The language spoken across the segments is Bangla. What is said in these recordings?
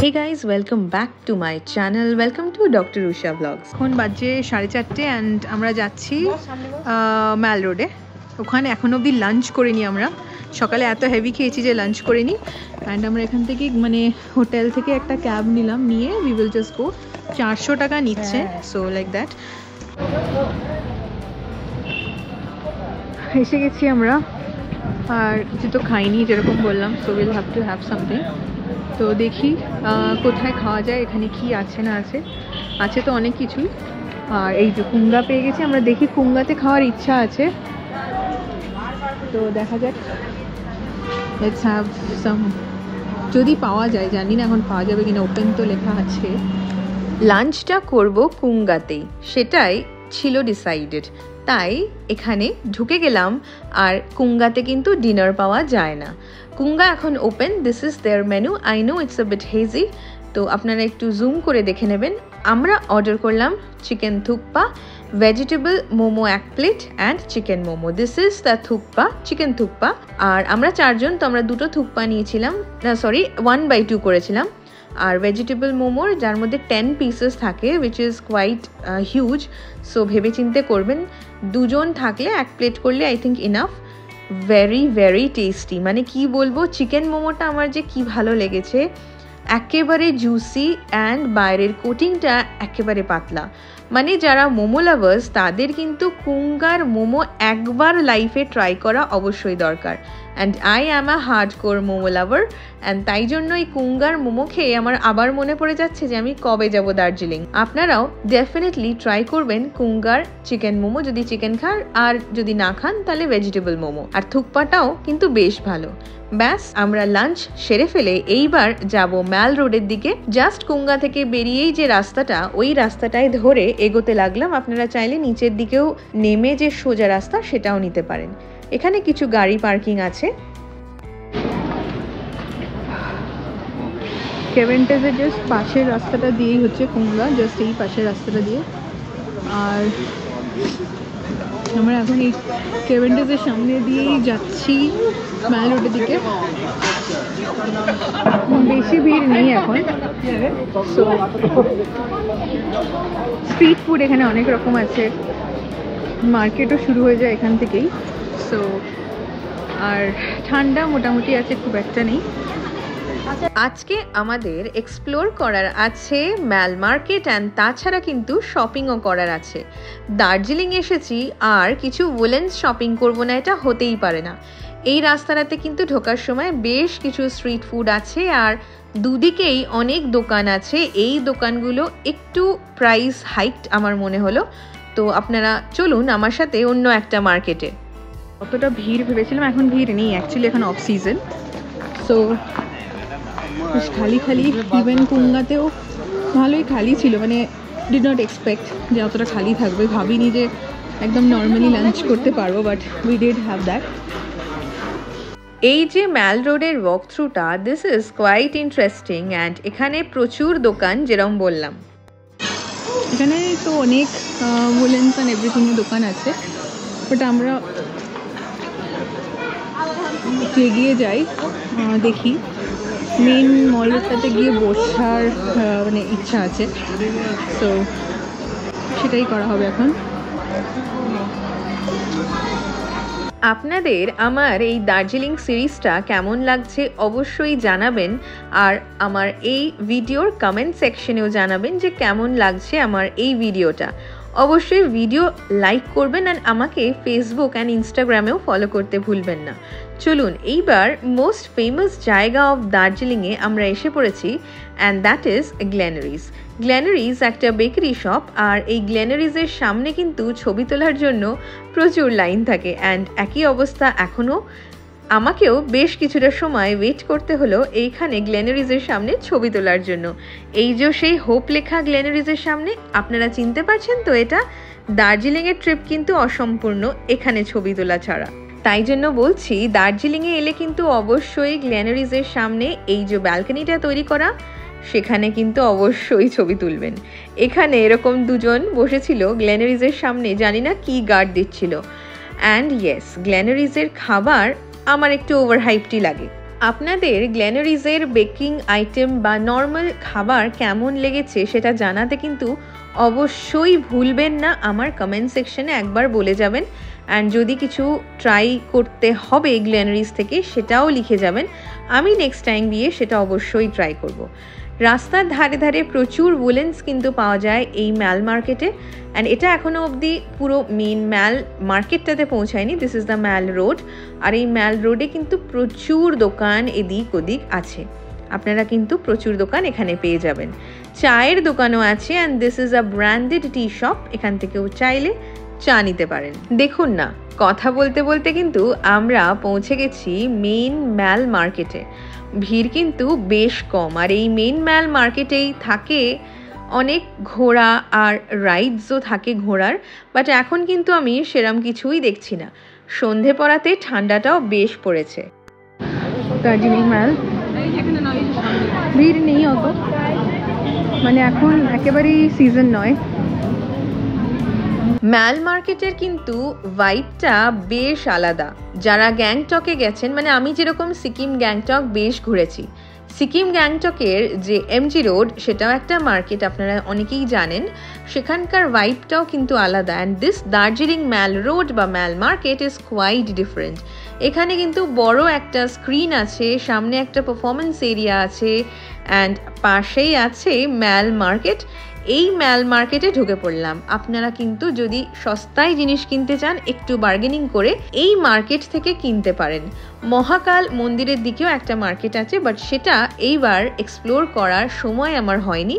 Hey guys, welcome back to my channel. Welcome to Dr. Usha Vlogs. এখন বাজে 4:30 and আমরা যাচ্ছি ম্যাল রোডে। ওখানে এখন অবধি লাঞ্চ করিনি আমরা। সকালে এত হেভি খেয়েছি যে লাঞ্চ করিনি। and আমরা এখান থেকে মানে হোটেল থেকে একটা ক্যাব নিলাম, নিয়ে we will just go 400 টাকা নিচ্ছে, so like that. এসে গেছি আমরা, আর কিছু তো খাইনি যেরকম বললাম, so we'll have to have something. তো দেখি কোথায় খাওয়া যায়, এখানে কি আছে না আছে, আছে তো অনেক কিছুই। আর এই যে কুঙ্গা পেয়ে গেছি আমরা, দেখি কুঙ্গাতে খাওয়ার ইচ্ছা আছে, তো দেখা যাক। লেটস হ্যাভ সাম, যদি পাওয়া যায়, জানি না এখন পাওয়া যাবে কিনা, ওপেন তো লেখা আছে। লাঞ্চটা করব কুঙ্গাতেই, সেটাই ছিল ডিসাইডেড, তাই এখানে ঢুকে গেলাম। আর কুঙ্গাতে কিন্তু ডিনার পাওয়া যায় না, কুঙ্গা এখন open. This is their menu. I know it's a bit hazy, তো আপনারা একটু জুম করে দেখে নেবেন। আমরা অর্ডার করলাম chicken thukpa, vegetable momo 1 plate and chicken momo. This is the thukpa, chicken thukpa. আর আমরা 4 জন, তো আমরা 2টো থুকপা নিয়েছিলাম, না সরি 1/2 করেছিলাম। আর ভেজিটেবল মোমোর যার মধ্যে 10 পিসেস থাকে, which is quite huge, so ভেবে চিন্তে করবেন। 2 জন থাকলে 1 প্লেট করলে I think enough. Very very tasty, মানে কি বলবো, চিকেন মোমোটা আমার যে কি ভালো লেগেছে, একেবারে জুসি অ্যান্ড বাইরের কোটিংটা একেবারে পাতলা। মানে যারা মোমো লাভার্স তাদের কিন্তু কুঙ্গার মোমো একবার লাইফে ট্রাই করা অবশ্যই দরকার। And I am a hardcore momo lover, and তাই জন্য এই কুঙ্গার মোমো খেয়ে আমার আবার মনে পড়ে যাচ্ছে যে আমি কবে যাব দার্জিলিং। আপনারাও ডেফিনেটলি ট্রাই করবেন কুঙ্গার চিকেন মোমো, যদি চিকেন খান, আর যদি না খান তাহলে ভেজিটেবল মোমো। আর থুকপাটাও কিন্তু বেশ ভালো। ব্যাস, আমরা লাঞ্চ সেরে ফেলে এইবার যাব ম্যাল রোডের দিকে। জাস্ট কুঙ্গা থেকে বেরিয়েই যে রাস্তাটা, ওই রাস্তাটায় ধরে এগোতে লাগলাম। আপনারা চাইলে নিচের দিকেও নেমে যে সোজা রাস্তা, সেটাও নিতে পারেন। এখানে কিছু গাড়ি পার্কিং আছে। কেভেন্টেজের জাস্ট পাশের রাস্তাটা দিয়েই হচ্ছে কুঙ্গা, জাস্ট এই পাশের রাস্তাটা দিয়ে। আর আমরা এখন এই কেভেন্টেজের সামনে দিয়েই যাচ্ছি ম্যাল রোডের দিকে। বেশি ভিড় নেই এখন, সো স্ট্রিট ফুড এখানে অনেক রকম আছে, মার্কেটও শুরু হয়ে যায় এখান থেকেই। সো আর ঠান্ডা মোটামুটি আছে, খুব একটা নেই। আজকে আমাদের এক্সপ্লোর করার আছে ম্যাল মার্কেট, অ্যান্ড তাছাড়া কিন্তু শপিংও করার আছে। দার্জিলিং এসেছি আর কিছু উলেন্স শপিং করব না, এটা হতেই পারে না। এই রাস্তাটাতে কিন্তু ঢোকার সময় বেশ কিছু স্ট্রিট ফুড আছে, আর দুদিকেই অনেক দোকান আছে। এই দোকানগুলো একটু প্রাইস হাইকড আমার মনে হলো, তো আপনারা চলুন আমার সাথে অন্য একটা মার্কেটে। অতটা ভিড় ভেবেছিলাম, এখন ভিড় নেই, অ্যাকচুয়ালি এখন অফ সিজন, সো বেশ খালি খালি। ইভেন কুঙ্গাতেও ভালোই খালি ছিল, মানে ডিড নট এক্সপেক্ট যে অতটা খালি থাকবে, ভাবিনি যে একদম নর্মালি লাঞ্চ করতে পারবো, but we did have that. এই যে ম্যাল রোডের ওয়াক থ্রুটা, this is quite interesting, and এখানে প্রচুর দোকান, যেরকম বললাম। এখানে তো অনেক উলেন্স অ্যান্ড এভরিথিংয়ের দোকান আছে, বাট আমরা এগিয়ে যাই, দেখি মেন মলটাতে গিয়ে বসার মানে ইচ্ছা আছে, তো সেটাই করা হবে এখন। আপনাদের আমার এই দার্জিলিং সিরিজটা কেমন লাগছে অবশ্যই জানাবেন, আর আমার এই ভিডিওর কমেন্ট সেকশনেও জানাবেন যে কেমন লাগছে আমার এই ভিডিওটা। অবশ্যই ভিডিও লাইক করবেন, অ্যান্ড আমাকে ফেসবুক অ্যান্ড ইনস্টাগ্রামেও ফলো করতে ভুলবেন না। চলুন, এইবার মোস্ট ফেমাস জায়গা অফ দার্জিলিংয়ে আমরা এসে পড়েছি, অ্যান্ড দ্যাট ইজ গ্ল্যানারিজ। গ্ল্যানারিজ একটা বেকারি শপ, আর এই গ্ল্যানারিজের সামনে কিন্তু ছবি তোলার জন্য প্রচুর লাইন থাকে, অ্যান্ড একই অবস্থা এখনও। আমাকেও বেশ কিছুটা সময় ওয়েট করতে হলো এইখানে গ্ল্যানারিজের সামনে ছবি তোলার জন্য। এই যে সেই হোপ লেখা গ্ল্যানারিজের সামনে, আপনারা চিনতে পারছেন তো, এটা দার্জিলিংয়ের ট্রিপ কিন্তু অসম্পূর্ণ এখানে ছবি তোলা ছাড়া। তাই জন্য বলছি, দার্জিলিংয়ে এলে কিন্তু অবশ্যই গ্ল্যানারিজের সামনে এই যে ব্যালকনিটা তৈরি করা, সেখানে কিন্তু অবশ্যই ছবি তুলবেন। এখানে এরকম 2 জন বসেছিল গ্ল্যানারিজের সামনে, জানি না কি গার্ড দিচ্ছিল। অ্যান্ড ইয়েস, গ্ল্যানারিজের খাবার আমার একটু ওভার হাইপটি লাগে। আপনাদের গ্ল্যানারিজের বেকিং আইটেম বা নর্মাল খাবার কেমন লেগেছে সেটা জানাতে কিন্তু অবশ্যই ভুলবেন না, আমার কমেন্ট সেকশনে একবার বলে যাবেন। অ্যান্ড যদি কিছু ট্রাই করতে হবে গ্ল্যানারিজ থেকে সেটাও লিখে যাবেন, আমি নেক্সট টাইম গিয়ে সেটা অবশ্যই ট্রাই করব। রাস্তার ধারে ধারে প্রচুর উলেন্স কিন্তু পাওয়া যায় এই ম্যাল মার্কেটে। অ্যান্ড এটা এখনও অবধি পুরো মেন ম্যাল মার্কেটটাতে পৌঁছায়নি, this is the mall road. আর এই ম্যাল রোডে কিন্তু প্রচুর দোকান এদিক ওদিক আছে, আপনারা কিন্তু প্রচুর দোকান এখানে পেয়ে যাবেন। চায়ের দোকানও আছে, and this is a branded T shop, এখান থেকেও চাইলে চা নিতে পারেন। দেখুন না, কথা বলতে বলতে কিন্তু আমরা পৌঁছে গেছি মেন ম্যাল মার্কেটে। ভিড় কিন্তু বেশ কম, আর এই মেন ম্যাল মার্কেটেই থাকে অনেক ঘোড়া আর রাইডসও থাকে ঘোড়ার, বাট এখন কিন্তু আমি সেরম কিছুই দেখছি না। সন্ধে পড়াতে ঠান্ডাটাও বেশ পড়েছে। দার্জিলিং ম্যাল ভিড় নেই অত, মানে এখন একেবারেই সিজন নয়। ম্যাল মার্কেটের কিন্তু ভাইবটা বেশ আলাদা। যারা গ্যাংটকে গেছেন, মানে আমি যেরকম সিকিম গ্যাংটক বেশ ঘুরেছি, সিকিম গ্যাংটকের যে এমজি রোড সেটাও একটা মার্কেট, আপনারা অনেকেই জানেন, সেখানকার ভাইবটাও কিন্তু আলাদা। And this Darjeeling mall road বা mall market is quite different. এখানে কিন্তু বড় একটা স্ক্রিন আছে, সামনে একটা পারফরমেন্স এরিয়া আছে, অ্যান্ড পাশেই আছে ম্যাল মার্কেট। এই ম্যাল মার্কেটে ঢুকে পড়লাম। আপনারা কিন্তু যদি সস্তায় জিনিস কিনতে চান, একটু বার্গেনিং করে এই মার্কেট থেকে কিনতে পারেন। মহাকাল মন্দিরের দিকেও একটা মার্কেট আছে, বাট সেটা এইবার এক্সপ্লোর করার সময় আমার হয়নি।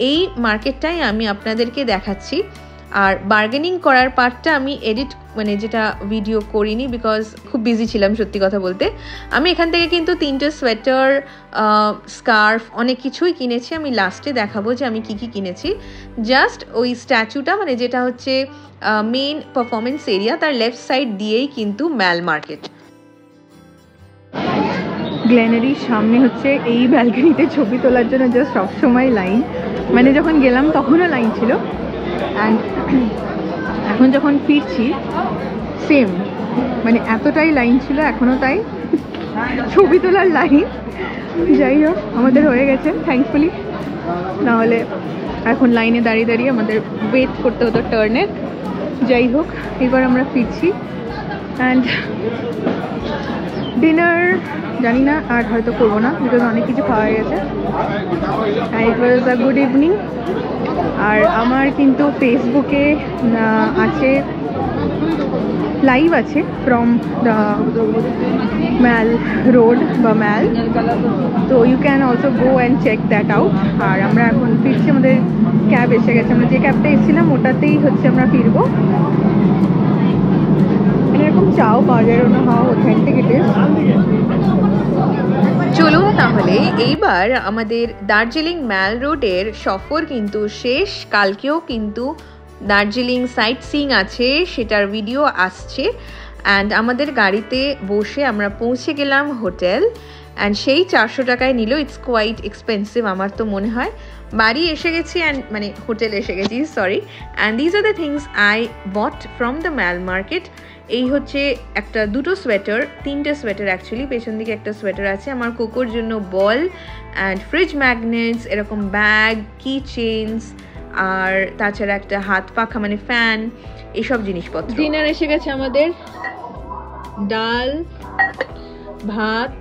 এই মার্কেটটাই আমি আপনাদেরকে দেখাচ্ছি। আর বার্গেনিং করার পার্টটা আমি মানে যেটা ভিডিও করিনি, বিকজ খুব বিজি ছিলাম সত্যি কথা বলতে। আমি এখান থেকে কিন্তু 3টে সোয়েটার, স্কার্ফ, অনেক কিছুই কিনেছি। আমি লাস্টে দেখাবো যে আমি কি কি কিনেছি। জাস্ট ওই স্ট্যাচুটা, মানে যেটা হচ্ছে মেন পারফরমেন্স এরিয়া, তার লেফট সাইড দিয়েই কিন্তু ম্যাল মার্কেট। গ্ল্যানারির সামনে হচ্ছে এই ব্যালকনিতে ছবি তোলার জন্য জাস্ট সবসময় লাইন, মানে যখন গেলাম তখনও লাইন ছিল। অ্যান্ড এখন যখন ফিরছি সেম, মানে এতটাই লাইন ছিল, এখনও তাই, ছবি তোলার লাইন। যাই হোক, আমাদের হয়ে গেছে থ্যাঙ্কফুলি, নাহলে এখন লাইনে দাঁড়িয়ে দাঁড়িয়ে আমাদের ওয়েট করতে হতো টার্নের। যাই হোক, এবার আমরা ফিরছি। অ্যান্ড ডিনার জানি না, আর হয়তো করবো না, বিকজ অনেক কিছু খাওয়া হয়ে গেছে। And it was a good evening. আর আমার কিন্তু ফেসবুকে আছে, লাইভ আছে ফ্রম দ্য ম্যাল রোড বা ম্যাল, তো you can also go and check that out. আর আমরা এখন ফিরছি, আমাদের ক্যাব এসে গেছে, আমরা যে ক্যাবটা এসেছিলাম ওটাতেই হচ্ছে আমরা ফিরবো। এরকম চাও পাওয়া যায় না, হাউ অথেন্টিক ইট ইজ। চলুন তাহলে এইবার আমাদের দার্জিলিং ম্যাল রোডের সফর কিন্তু শেষ। কালকেও কিন্তু দার্জিলিং সাইট সিইং আছে, সেটার ভিডিও আসছে। অ্যান্ড আমাদের গাড়িতে বসে আমরা পৌঁছে গেলাম হোটেল, অ্যান্ড সেই 400 টাকায় নিল। ইটস কোয়াইট এক্সপেন্সিভ আমার তো মনে হয়। বাড়ি এসে গেছি, অ্যান্ড মানে হোটেল এসে গেছি, sorry. And these are the things I bought from the mall market. এই হচ্ছে একটা, 2টো সোয়েটার, 3টে সোয়েটার অ্যাকচুয়ালি, পেছন দিকে একটা সোয়েটার আছে আমার কোকোর জন্য, বল অ্যান্ড ফ্রিজ ম্যাগনেটস, এরকম ব্যাগ, কি চেইনস, আর তাছাড়া একটা হাত পাখা মানে ফ্যান, এইসব জিনিসপত্র। ডিনার এসে গেছে আমাদের, ডাল, ভাত,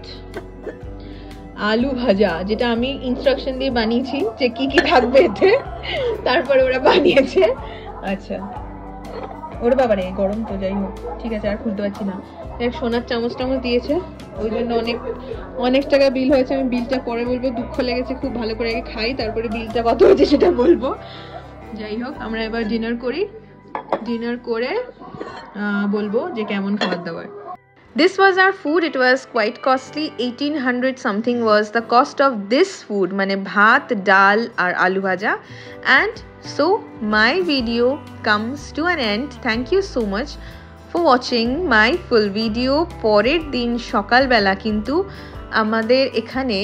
আলু ভাজা, যেটা আমি ইনস্ট্রাকশন দিয়ে বানিয়েছি যে কি কি থাকবে এতে, তারপরে ওরা বানিয়েছে। আচ্ছা, ওর বাবা রে গরম তো, যাই হোক ঠিক আছে, আর খুলতে পারছি না। এক সোনার চামচ টামচ দিয়েছে, ওই জন্য অনেক টাকা বিল হয়েছে। আমি বিলটা পরে বলবো, দুঃখ লেগেছে খুব, ভালো করে আগে খাই, তারপরে বিলটা কত হয়েছে সেটা বলবো। যাই হোক, আমরা এবার ডিনার করি, ডিনার করে বলবো যে কেমন খাবার দাবার। This was our food. It was quite costly. 1800 something was the cost of this food, mane bhat, dal ar aloo bhaja. And so my video comes to an end. Thank you so much for watching my full video. Porer din shokal bela kintu amader ekhane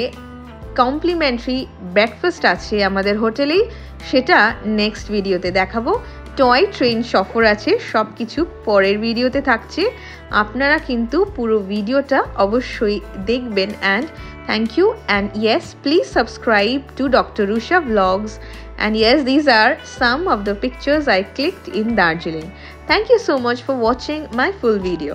complimentary breakfast ache amader hotele, সেটা নেক্সট ভিডিওতে দেখাবো। টয় ট্রেন সফর আছে, সব কিছু পরের ভিডিওতে থাকছে। আপনারা কিন্তু পুরো ভিডিওটা অবশ্যই দেখবেন। And thank you, and yes, please subscribe to Dr. Rusha Vlogs. And yes, these are some of the pictures I clicked in Darjeeling. Thank you so much for watching my full video.